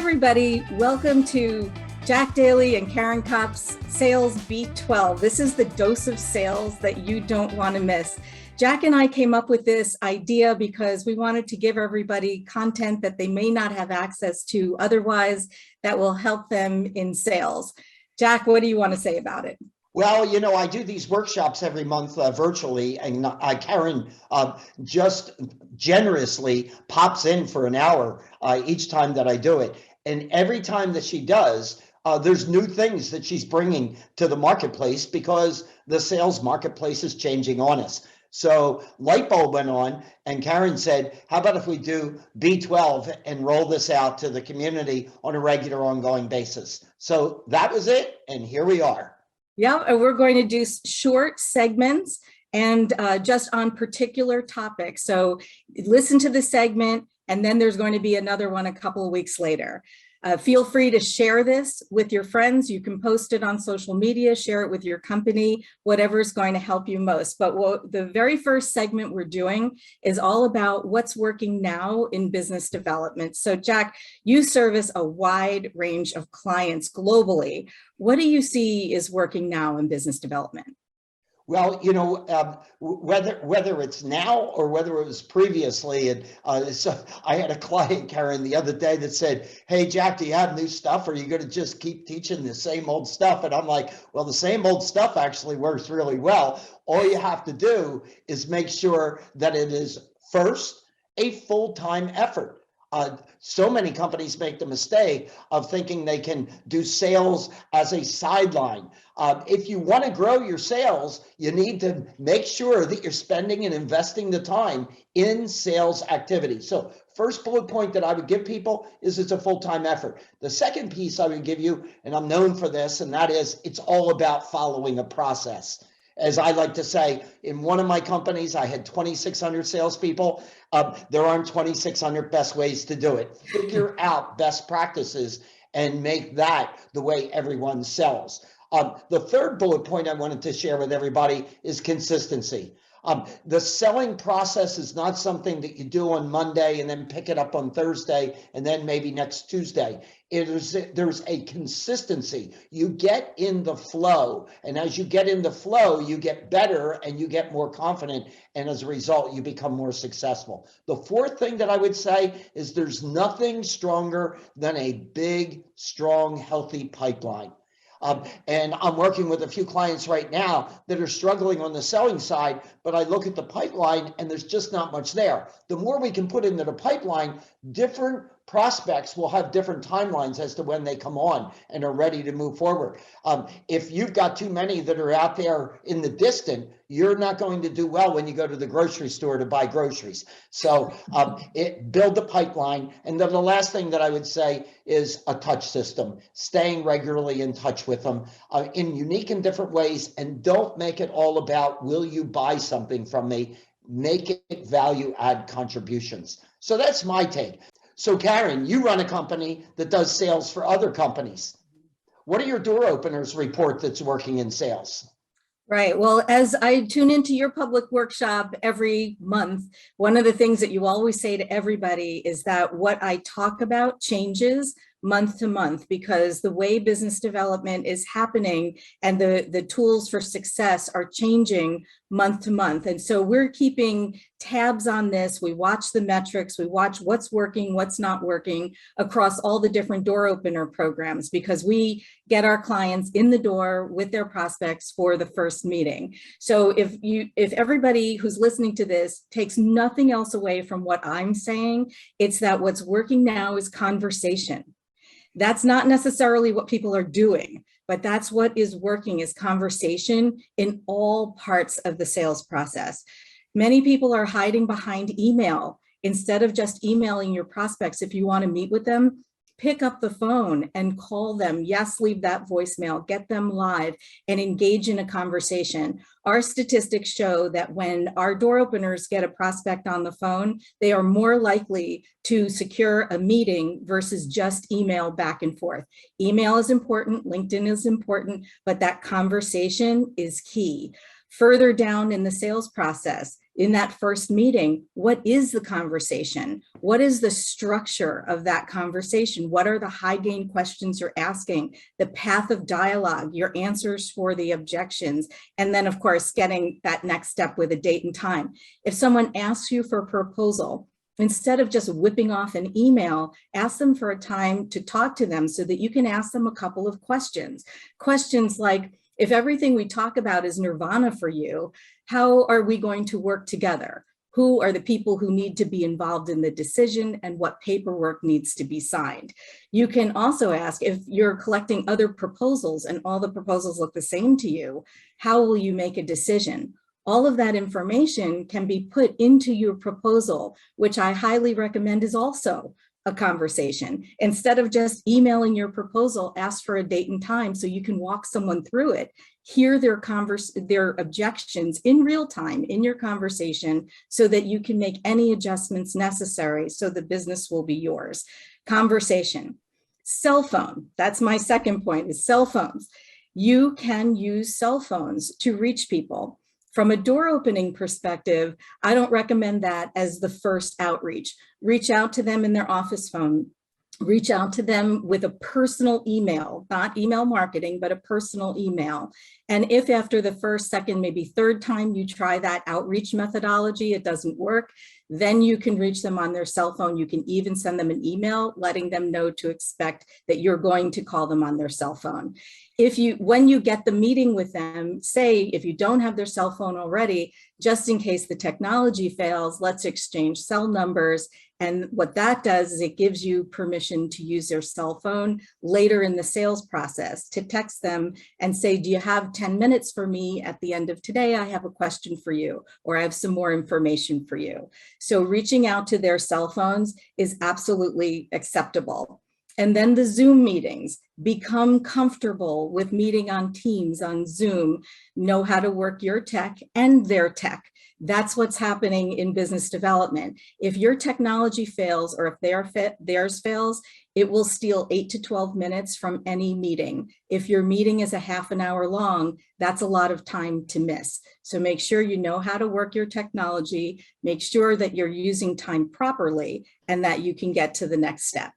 everybody. Welcome to Jack Daly and Karen Kopp's Sales B12. This is the dose of sales that you don't want to miss. Jack and I came up with this idea because we wanted to give everybody content that they may not have access to otherwise that will help them in sales. Jack, what do you want to say about it? Well, you know, I do these workshops every month virtually, and Karen just generously pops in for an hour each time that I do it. And every time that she does, there's new things that she's bringing to the marketplace because the sales marketplace is changing on us. So light bulb went on and Karen said, how about if we do B12 and roll this out to the community on a regular ongoing basis? So that was it. And here we are. Yeah, and we're going to do short segments and just on particular topics. So listen to the segment, and then there's going to be another one a couple of weeks later. Feel free to share this with your friends. You can post it on social media, share it with your company, whatever is going to help you most. But the very first segment we're doing is all about what's working now in business development. So Jack, you service a wide range of clients globally. What do you see is working now in business development? Well, you know, whether it's now or whether it was previously, and so I had a client, Karen, the other day that said, "Hey, Jack, do you have new stuff, or are you going to just keep teaching the same old stuff?" And I'm like, "Well, the same old stuff actually works really well. All you have to do is make sure that it is first a full-time effort." So many companies make the mistake of thinking they can do sales as a sideline. If you want to grow your sales, you need to make sure that you're spending and investing the time in sales activity. So first bullet point that I would give people is it's a full-time effort. The second piece I would give you, and I'm known for this, and that is it's all about following a process. As I like to say, in one of my companies, I had 2,600 salespeople. There aren't 2,600 best ways to do it. Figure out best practices and make that the way everyone sells. The third bullet point I wanted to share with everybody is consistency. The selling process is not something that you do on Monday and then pick it up on Thursday and then maybe next Tuesday. There's a consistency. You get in the flow, and as you get in the flow, you get better and you get more confident, and as a result, you become more successful. The fourth thing that I would say is there's nothing stronger than a big, strong, healthy pipeline. And I'm working with a few clients right now that are struggling on the selling side, but I look at the pipeline and there's just not much there. The more we can put into the pipeline, different prospects will have different timelines as to when they come on and are ready to move forward. If you've got too many that are out there in the distant, you're not going to do well when you go to the grocery store to buy groceries. So build the pipeline. And then the last thing that I would say is a touch system, staying regularly in touch with them in unique and different ways. And don't make it all about, will you buy something from me? Make it value add contributions. So that's my take. So Karen, you run a company that does sales for other companies. What are your door openers report that's working in sales? Right. Well, as I tune into your public workshop every month, one of the things that you always say to everybody is that what I talk about changes month to month because the way business development is happening and the tools for success are changing month to month. And so we're keeping tabs on this. We watch the metrics, we watch what's working, what's not working across all the different door opener programs because we get our clients in the door with their prospects for the first meeting. So if everybody who's listening to this takes nothing else away from what I'm saying, it's that what's working now is conversation. That's not necessarily what people are doing, but that's what is working is conversation in all parts of the sales process. Many people are hiding behind email. Instead of just emailing your prospects, if you want to meet with them, pick up the phone and call them. Yes, leave that voicemail, get them live and engage in a conversation. Our statistics show that when our door openers get a prospect on the phone, they are more likely to secure a meeting versus just email back and forth. Email is important, LinkedIn is important, but that conversation is key. Further down in the sales process, in that first meeting, what is the conversation? What is the structure of that conversation? What are the high gain questions you're asking? The path of dialogue, your answers for the objections, and then of course, getting that next step with a date and time. If someone asks you for a proposal, instead of just whipping off an email, ask them for a time to talk to them so that you can ask them a couple of questions. Questions like, if everything we talk about is nirvana for you, how are we going to work together? Who are the people who need to be involved in the decision and what paperwork needs to be signed? You can also ask, if you're collecting other proposals and all the proposals look the same to you, how will you make a decision? All of that information can be put into your proposal, which I highly recommend is also a conversation. Instead of just emailing your proposal, ask for a date and time so you can walk someone through it, hear their objections in real time in your conversation so that you can make any adjustments necessary so the business will be yours. Conversation. Cell phone, that's my second point, is cell phones. You can use cell phones to reach people. From a door opening perspective, I don't recommend that as the first outreach. Reach out to them in their office phone. Reach out to them with a personal email, not email marketing, but a personal email. And if after the first, second, maybe third time you try that outreach methodology, it doesn't work, then you can reach them on their cell phone. You can even send them an email letting them know to expect that you're going to call them on their cell phone. When you get the meeting with them, say, if you don't have their cell phone already, just in case the technology fails, let's exchange cell numbers. And what that does is it gives you permission to use their cell phone later in the sales process to text them and say, do you have 10 minutes for me at the end of today? I have a question for you, or I have some more information for you. So reaching out to their cell phones is absolutely acceptable. And then the Zoom meetings, become comfortable with meeting on Teams, on Zoom, know how to work your tech and their tech. That's what's happening in business development. If your technology fails or if theirs fails, it will steal 8 to 12 minutes from any meeting. If your meeting is a half an hour long, that's a lot of time to miss. So make sure you know how to work your technology, make sure that you're using time properly and that you can get to the next step.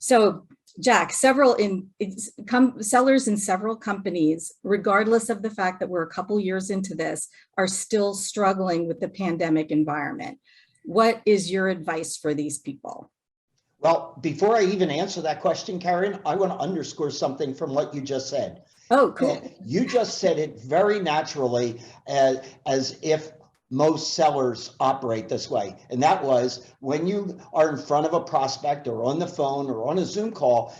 So Jack, sellers in several companies, regardless of the fact that we're a couple years into this, are still struggling with the pandemic environment. What is your advice for these people? Well, before I even answer that question, Karen, I want to underscore something from what you just said. Oh, cool. You just said it very naturally as if most sellers operate this way. And that was when you are in front of a prospect or on the phone or on a Zoom call,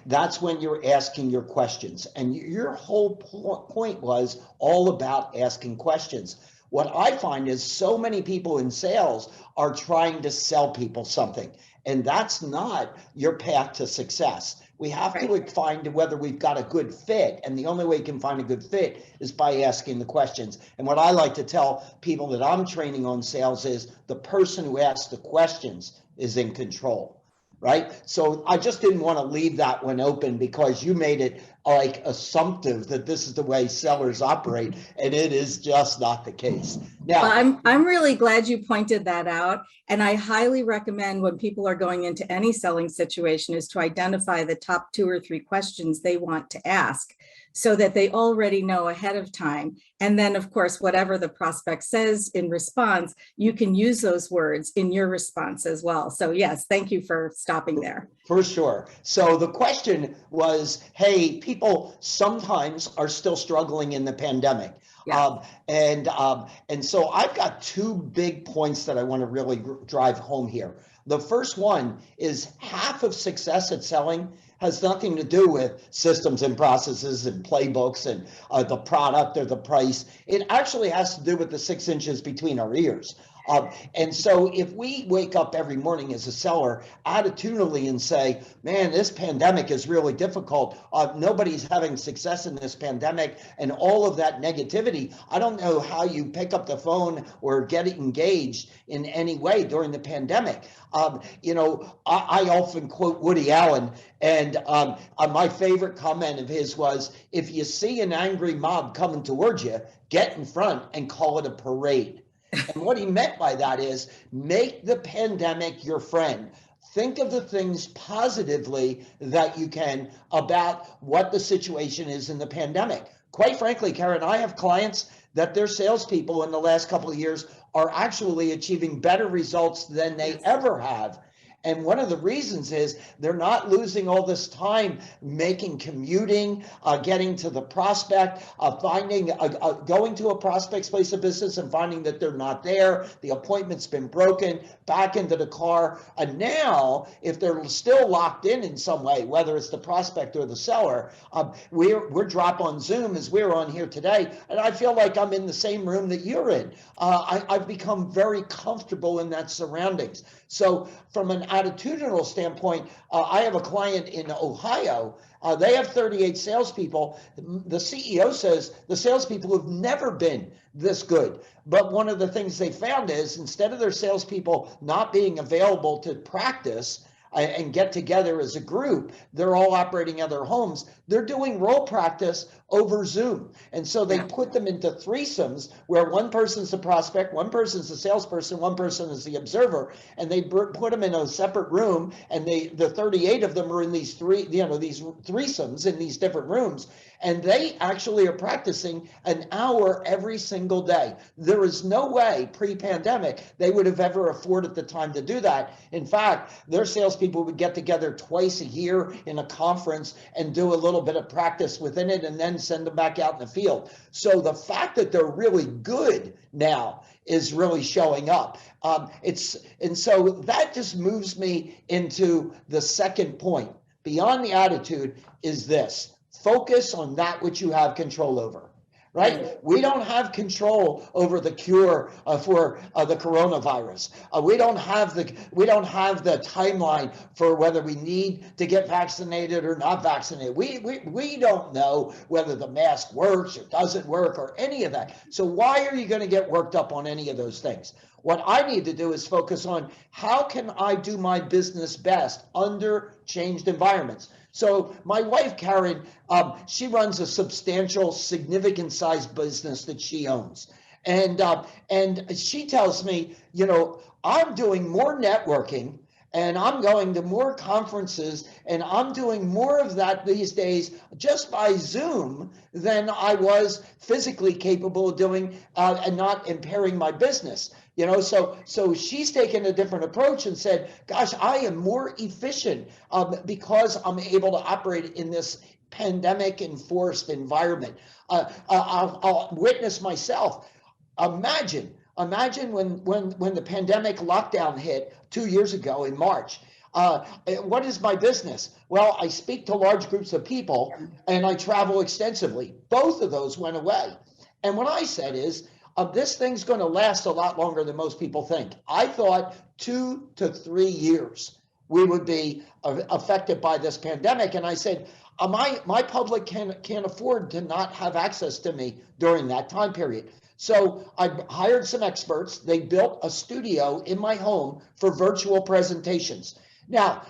that's when you're asking your questions. And your whole point was all about asking questions. What I find is so many people in sales are trying to sell people something, and that's not your path to success. We have to find whether we've got a good fit, and the only way you can find a good fit is by asking the questions. And what I like to tell people that I'm training on sales is the person who asks the questions is in control, right? So I just didn't want to leave that one open because you made it like assumptive that this is the way sellers operate, and it is just not the case. Now, well, I'm really glad you pointed that out. And I highly recommend when people are going into any selling situation is to identify the top 2 or 3 questions they want to ask so that they already know ahead of time. And then, of course, whatever the prospect says in response, you can use those words in your response as well. So yes, thank you for stopping there. For sure. So the question was, hey, people sometimes are still struggling in the pandemic. Yeah. And so I've got 2 big points that I want to really drive home here. The first one is half of success at selling has nothing to do with systems and processes and playbooks and the product or the price. It actually has to do with the 6 inches between our ears. And so if we wake up every morning as a seller attitudinally and say, man, this pandemic is really difficult, nobody's having success in this pandemic, and all of that negativity, I don't know how you pick up the phone or get engaged in any way during the pandemic. I often quote Woody Allen, and my favorite comment of his was, if you see an angry mob coming towards you, get in front and call it a parade. And what he meant by that is make the pandemic your friend. Think of the things positively that you can about what the situation is in the pandemic. Quite frankly, Karen, I have clients that their salespeople in the last couple of years are actually achieving better results than they ever have. And one of the reasons is they're not losing all this time making commuting, getting to the prospect, going to a prospect's place of business and finding that they're not there. The appointment's been broken, back into the car. And now, if they're still locked in some way, whether it's the prospect or the seller, we're drop on Zoom as we're on here today. And I feel like I'm in the same room that you're in. I've become very comfortable in that surroundings. So from an attitudinal standpoint, I have a client in Ohio. They have 38 salespeople. The CEO says the salespeople have never been this good. But one of the things they found is instead of their salespeople not being available to practice and get together as a group, they're all operating out of their homes. They're doing role practice over Zoom. And so they put them into threesomes where one person's the prospect, one person's the salesperson, one person is the observer, and they put them in a separate room, and the 38 of them are in these these threesomes in these different rooms, and they actually are practicing an hour every single day. There is no way pre-pandemic they would have ever afforded the time to do that. In fact, their salespeople would get together twice a year in a conference and do a little bit of practice within it and then send them back out in the field. So the fact that they're really good now is really showing up. And so that just moves me into the second point. Beyond the attitude is this: focus on that which you have control over. Right? We don't have control over the cure for the coronavirus. We don't have the timeline for whether we need to get vaccinated or not vaccinated. We don't know whether the mask works or doesn't work or any of that. So why are you going to get worked up on any of those things? What I need to do is focus on how can I do my business best under changed environments. So my wife, Karen, she runs a substantial, significant sized business that she owns. And she tells me, I'm doing more networking and I'm going to more conferences and I'm doing more of that these days just by Zoom than I was physically capable of doing and not impairing my business. So she's taken a different approach and said, gosh, I am more efficient because I'm able to operate in this pandemic enforced environment. I'll witness myself. Imagine when the pandemic lockdown hit 2 years ago in March. What is my business? Well, I speak to large groups of people and I travel extensively. Both of those went away. And what I said is, this thing's going to last a lot longer than most people think. I thought 2 to 3 years we would be affected by this pandemic. And I said, my public can't afford to not have access to me during that time period. So I hired some experts. They built a studio in my home for virtual presentations. Now,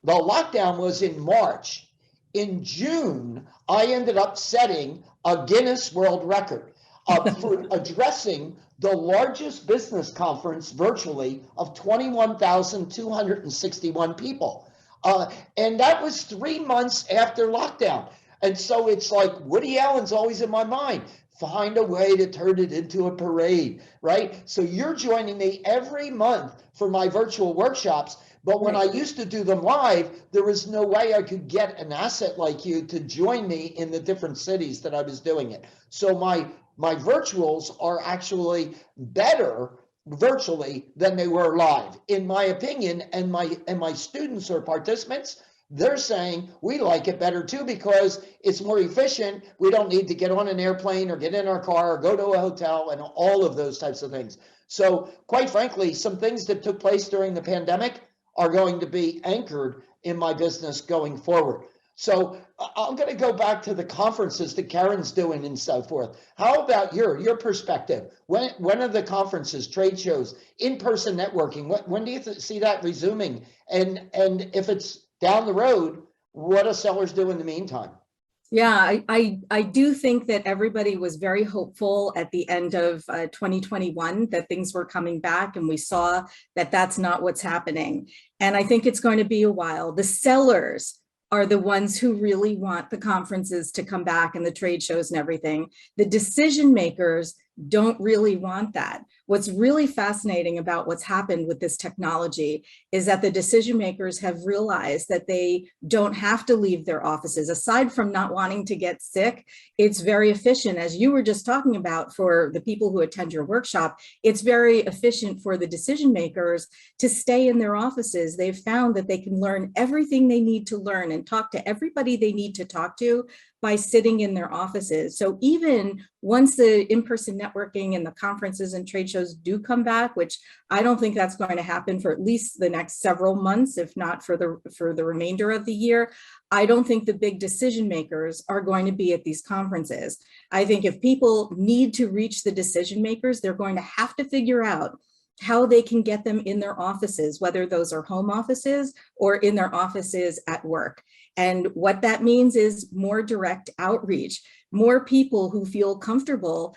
the lockdown was in March. In June, I ended up setting a Guinness World Record for addressing the largest business conference virtually of 21,261 people. And that was 3 months after lockdown. And so it's like Woody Allen's always in my mind. Find a way to turn it into a parade, right? So you're joining me every month for my virtual workshops. But when I used to do them live, there was no way I could get an asset like you to join me in the different cities that I was doing it. So my virtuals are actually better virtually than they were live, in my opinion. And my students or participants, they're saying we like it better too because it's more efficient. We don't need to get on an airplane or get in our car or go to a hotel and all of those types of things. So quite frankly, some things that took place during the pandemic are going to be anchored in my business going forward. So I'm going to go back to the conferences that Karen's doing and so forth. How about your perspective? When are the conferences, trade shows, in-person networking? When do you see that resuming? And if it's down the road, what do sellers do in the meantime? Yeah, I do think that everybody was very hopeful at the end of 2021 that things were coming back, and we saw that that's not what's happening. And I think it's going to be a while. The sellers are the ones who really want the conferences to come back and the trade shows and everything. The decision makers don't really want that. What's really fascinating about what's happened with this technology is that the decision makers have realized that they don't have to leave their offices. Aside from not wanting to get sick, it's very efficient. As you were just talking about, for the people who attend your workshop, it's very efficient for the decision makers to stay in their offices. They've found that they can learn everything they need to learn and talk to everybody they need to talk to by sitting in their offices. So even once the in-person networking and the conferences and trade shows do come back, which I don't think that's going to happen for at least the next several months, if not for the remainder of the year, I don't think the big decision makers are going to be at these conferences. I think if people need to reach the decision makers, they're going to have to figure out how they can get them in their offices, whether those are home offices or in their offices at work. And what that means is more direct outreach, more people who feel comfortable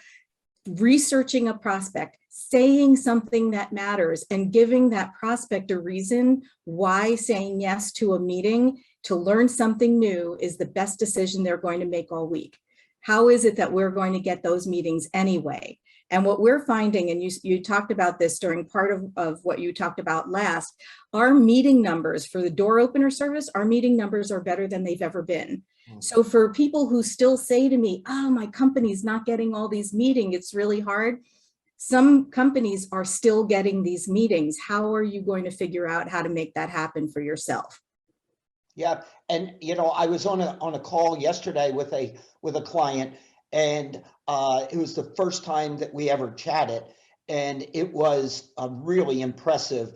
researching a prospect, saying something that matters, and giving that prospect a reason why saying yes to a meeting to learn something new is the best decision they're going to make all week. How is it that we're going to get those meetings anyway? And what we're finding, and you talked about this during part of what you talked about last, our meeting numbers for the door opener service, our meeting numbers are better than they've ever been. So for people who still say to me, oh, my company's not getting all these meetings, it's really hard. Some companies are still getting these meetings. How are you going to figure out how to make that happen for yourself? Yeah, and I was on a call yesterday with a client, and it was the first time that we ever chatted, and it was really impressive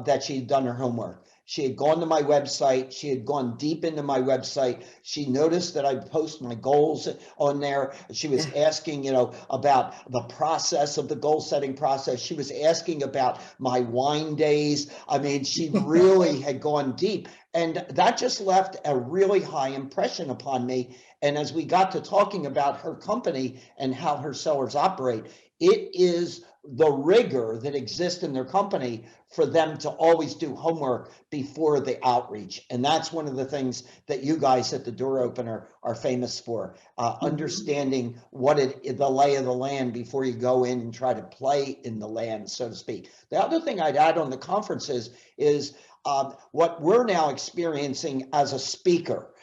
that she'd done her homework. She had gone to my website. She had gone deep into my website. She noticed that I post my goals on there. She was asking, about the process of the goal setting process. She was asking about my wine days. I mean, she really had gone deep. And that just left a really high impression upon me. And as we got to talking about her company and how her sellers operate, it is the rigor that exists in their company for them to always do homework before the outreach. And that's one of the things that you guys at the Door Opener are famous for, understanding the lay of the land before you go in and try to play in the land, so to speak. The other thing I'd add on the conferences is what we're now experiencing as a speaker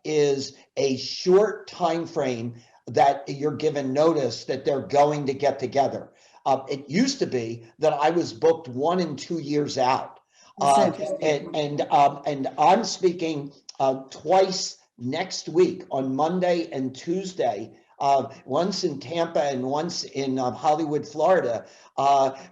is a short time frame that you're given notice that they're going to get together. It used to be that I was booked 1 and 2 years out, and I'm speaking twice next week on Monday and Tuesday. Once in Tampa and once in Hollywood, Florida,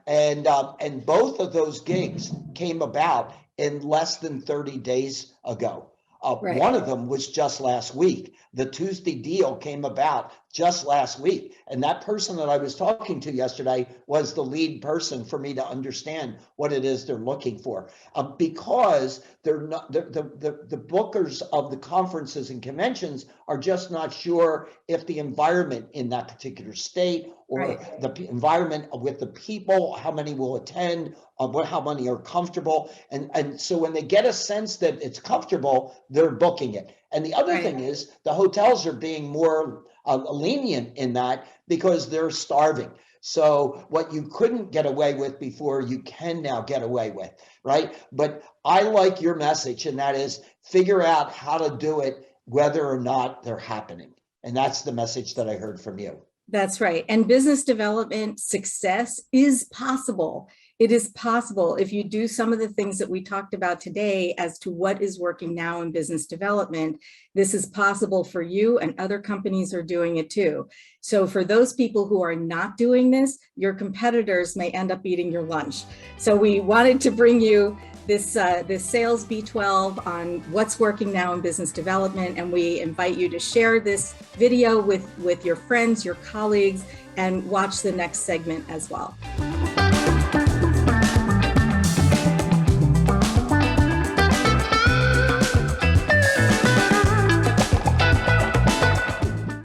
and both of those gigs came about in less than 30 days ago. Right. One of them was just last week. The Tuesday deal came about just last week. And that person that I was talking to yesterday was the lead person for me to understand what it is they're looking for. Because they're not, the bookers of the conferences and conventions are just not sure if the environment in that particular state or Right. the environment with the people, how many will attend, how many are comfortable. And so when they get a sense that it's comfortable, they're booking it. And the other Right. thing is the hotels are being more lenient in that because they're starving. So what you couldn't get away with before, you can now get away with, right? But I like your message, and that is figure out how to do it, whether or not they're happening. And that's the message that I heard from you. That's right. And business development success is possible. It is possible if you do some of the things that we talked about today as to what is working now in business development. This is possible for you, and other companies are doing it too. So for those people who are not doing this, your competitors may end up eating your lunch. So we wanted to bring you this Sales B12 on what's working now in business development, and we invite you to share this video with your friends, your colleagues, and watch the next segment as well.